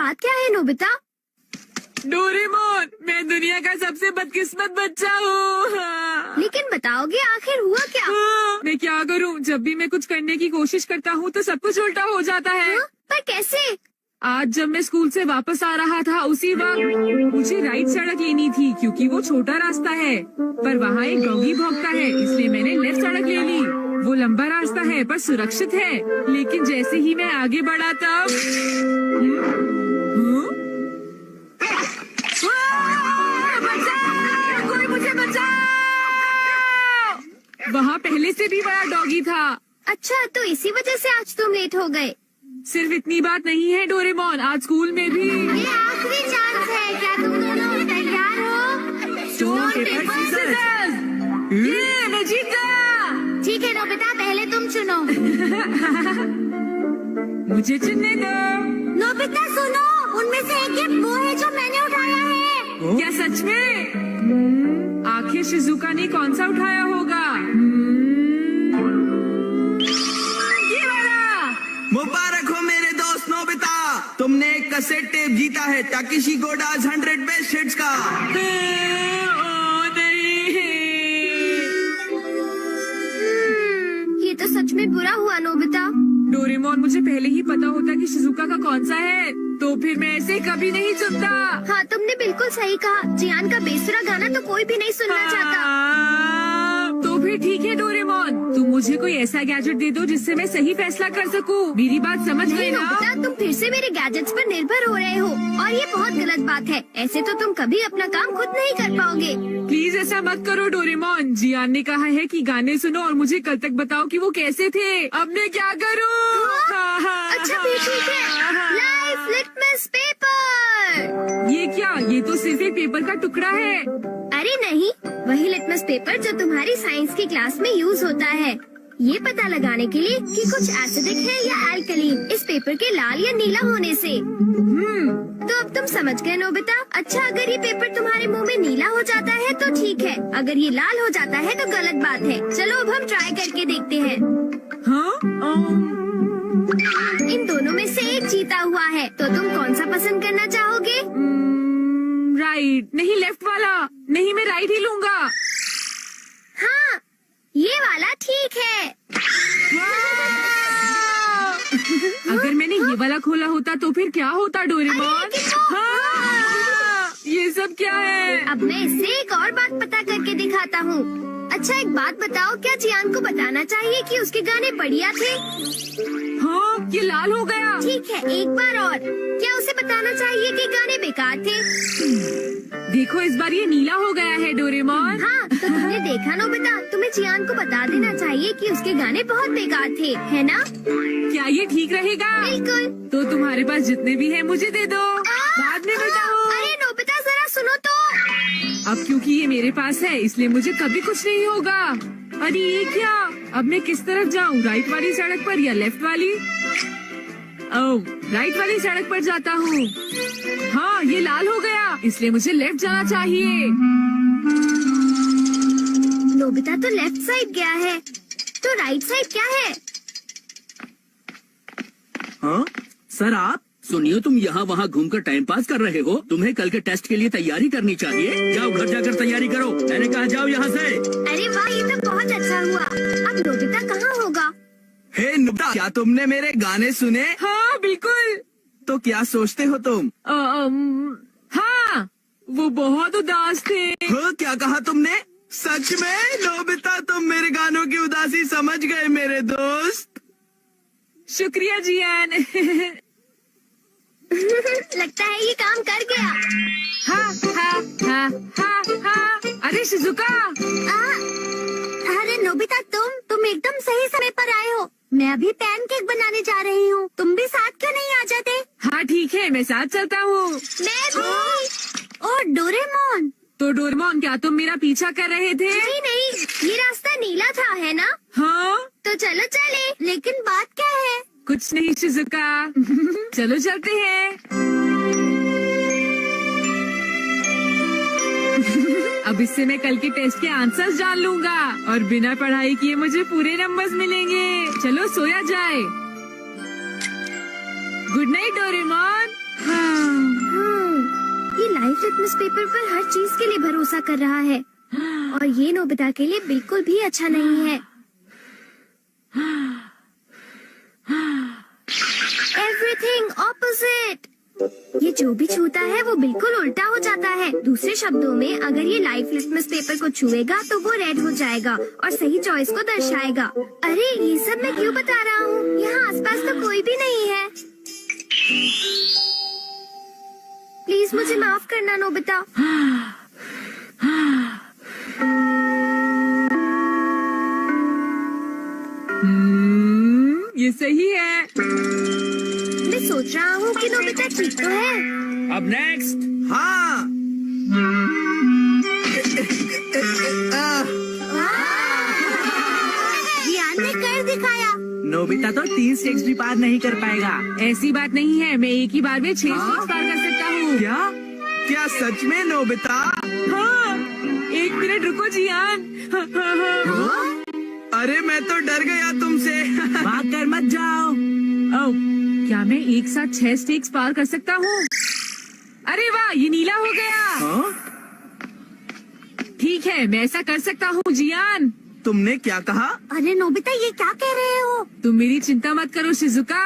बात क्या है नोबिता? डोरेमोन, मैं दुनिया का सबसे बदकिस्मत बच्चा हूँ। लेकिन बताओगे आखिर हुआ क्या? मैं क्या करूँ? जब भी मैं कुछ करने की कोशिश करता हूँ तो सब कुछ उल्टा हो जाता है। पर कैसे? आज जब मैं स्कूल से वापस आ रहा था उसी वक्त मुझे राइट सड़क लेनी थी क्योंकि वो छोटा रास्ता है, पर वहाँ एक डॉगी भौंकता है, इसलिए मैंने लेफ्ट सड़क ले ली। वो लंबा रास्ता है पर सुरक्षित है, लेकिन जैसे ही मैं आगे बढ़ा तब बचाओ! कोई मुझे बचाओ! वहाँ पहले से भी बड़ा डॉगी था। अच्छा, तो इसी वजह से आज तुम लेट हो गए। सिर्फ इतनी बात नहीं है डोरेमोन, आज स्कूल में भी ये आखिरी चांस है, क्या तुम दोनों तैयार हो? Stone paper scissors. ये मैं जीत गया। ठीक है नोबिता, पहले तुम चुनो। मुझे चुनने दो। नोबिता सुनो, उनमें से एक ये वो है जो मैंने उठाया है। क्या सच में? आखिर शिजुका ने कौन सा उठाया होगा? ये वाला। मुबारक हो मेरे दोस्त नोबिता, तुमने एक कैसेट टेप जीता है ताकेशी गोडाज 100 बेस्ट हिट्स का। ओ नहीं। ये तो सच में बुरा हुआ नोबिता। डोरेमोन, मुझे पहले ही पता होता कि शिजुका का कौन सा है तो फिर मैं ऐसे कभी नहीं सुनता। हाँ, तुमने बिल्कुल सही कहा। जियान का बेसुरा गाना तो कोई भी नहीं सुनना चाहता। तो फिर ठीक है डोरेमोन, तुम मुझे कोई ऐसा गैजेट दे दो जिससे मैं सही फैसला कर सकूं। मेरी बात समझ गए ना? नोबिता, तुम फिर से मेरे गैजेट्स पर निर्भर हो रहे हो और ये बहुत गलत बात है। ऐसे तो तुम कभी अपना काम खुद नहीं कर पाओगे। प्लीज ऐसा मत करो डोरेमोन। जियान ने कहा है कि गाने सुनो और मुझे कल तक बताओ कि वो कैसे थे। अब मैं क्या करूं? अच्छा फिर ठीक है। Life litmus paper. ये क्या? ये तो सिर्फ एक पेपर का टुकड़ा है। अरे नहीं, वही लिटमस पेपर जो तुम्हारी साइंस की क्लास में यूज होता है, ये पता लगाने के लिए कि कुछ एसिडिक है या अल्कलीन इस पेपर के लाल या नीला होने से। तो अब तुम समझ गए नोबिता। अच्छा, अगर ये पेपर तुम्हारे मुंह में नीला हो जाता है तो ठीक है, अगर ये लाल हो जाता है तो गलत बात है। चलो अब हम ट्राई करके देखते हैं। इन दोनों में से एक जीता हुआ है, तो तुम कौन सा पसंद करना चाहोगे? राइट। नहीं, लेफ्ट वाला। नहीं, मैं राइट ही लूंगा। हाँ, ये वाला ठीक है। अगर मैंने ये वाला खोला होता तो फिर क्या होता डोरेमोन? लेकिन वो- ये सब क्या है? अब मैं इससे एक और बात पता करके दिखाता हूँ। अच्छा, एक बात बताओ, क्या जियान को बताना चाहिए कि उसके गाने बढ़िया थे? हाँ, ये लाल हो गया। ठीक है, एक बार और, क्या उसे बताना चाहिए कि गाने बेकार थे? देखो, इस बार ये नीला हो गया है डोरेमोन। हाँ, तो तुमने देखा नोबिता, तुम्हें जियान को बता देना चाहिए कि उसके गाने बहुत बेकार थे, है ना? क्या ये ठीक रहेगा? बिल्कुल। तो तुम्हारे पास जितने भी है मुझे दे दो, बाद में बताओ। अरे नोबिता, जरा सुनो तो। अब क्योंकि ये मेरे पास है इसलिए मुझे कभी कुछ नहीं होगा। अरे ये क्या? अब मैं किस तरफ जाऊँ? राइट वाली सड़क पर या लेफ्ट वाली? ओह, राइट वाली सड़क पर जाता हूँ। हाँ, ये लाल हो गया, इसलिए मुझे लेफ्ट जाना चाहिए। नोबिता तो लेफ्ट साइड गया है, तो राइट साइड क्या है? हाँ सर, आप सुनिए, तुम यहाँ वहाँ घूमकर टाइम पास कर रहे हो। तुम्हें कल के टेस्ट के लिए तैयारी करनी चाहिए। जाओ घर जाकर तैयारी करो। मैंने कहा जाओ यहाँ से। अरे वाह, ये तो बहुत अच्छा हुआ। अब नोबिता कहाँ होगा? हे नोबिता, क्या तुमने मेरे गाने सुने? हाँ बिल्कुल। तो क्या सोचते हो तुम? हाँ, वो बहुत उदास थे। हो, क्या कहा तुमने? सच में नोबिता, तुम मेरे गानों की उदासी समझ गए मेरे दोस्त। शुक्रिया जियान। लगता है ये काम कर गया। हाँ हाँ हाँ हाँ हाँ। अरे शिजुका। अरे नोबिता, तुम एकदम सही समय पर आए हो। मैं अभी पैनकेक बनाने जा रही हूँ, तुम भी साथ क्यों नहीं आ जाते? हाँ ठीक है, मैं साथ चलता हूँ। मैं भी। और डोरेमोन। तो डोरेमोन, क्या तुम मेरा पीछा कर रहे थे? नहीं, ये रास्ता नीला था, है ना? हाँ। तो चलो चले, लेकिन बात क्या है? कुछ नहीं शिजुका। चलो चलते हैं। अब इससे मैं कल के टेस्ट के आंसर्स जान लूंगा और बिना पढ़ाई किए मुझे पूरे नंबर्स मिलेंगे। चलो सोया जाए। Good night Doraemon. ये लाइफ लिटमस पेपर पर हर चीज के लिए भरोसा कर रहा है और ये नोबिता के लिए बिल्कुल भी अच्छा नहीं है। Everything opposite. ये जो भी छूता है वो बिल्कुल उल्टा हो जाता है। दूसरे शब्दों में अगर ये लाइफ लिटमस पेपर को छुएगा तो वो रेड हो जाएगा और सही चॉइस को दर्शाएगा। अरे ये सब मैं क्यों बता रहा हूँ? यहाँ आसपास तो कोई भी नहीं है। प्लीज मुझे माफ करना नोबिता। ये सही है। मैं सोच रहा हूँ कि नोबिता ठीक तो है। अब नेक्स्ट। हाँ। जियान ने कर दिखाया। नोबिता तो 3 स्टेप्स भी पार नहीं कर पाएगा। ऐसी बात नहीं है, मैं एक ही बार में 6 स्टेप्स पार कर सकता हूँ। क्या? क्या सच में नोबिता? हाँ, 1 मिनट रुको जियान। अरे मैं तो डर गया तुमसे। भाग कर मत जाओ। ओह, क्या मैं एक साथ 6 स्टेप्स पार कर सकता हूँ? अरे वाह, ये नीला हो गया। हाँ? ठीक है, मैं ऐसा कर सकता हूँ जियान। तुमने क्या कहा? अरे नोबिता ये क्या कह रहे हो? तुम मेरी चिंता मत करो शिजुका।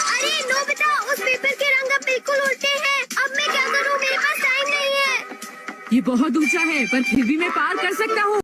अरे नोबिता उस पेपर के रंग अब बिल्कुल उल्टे हैं। अब मैं क्या करूँ? मेरे पास टाइम नहीं है। ये बहुत ऊंचा है पर फिर भी मैं पार कर सकता हूँ।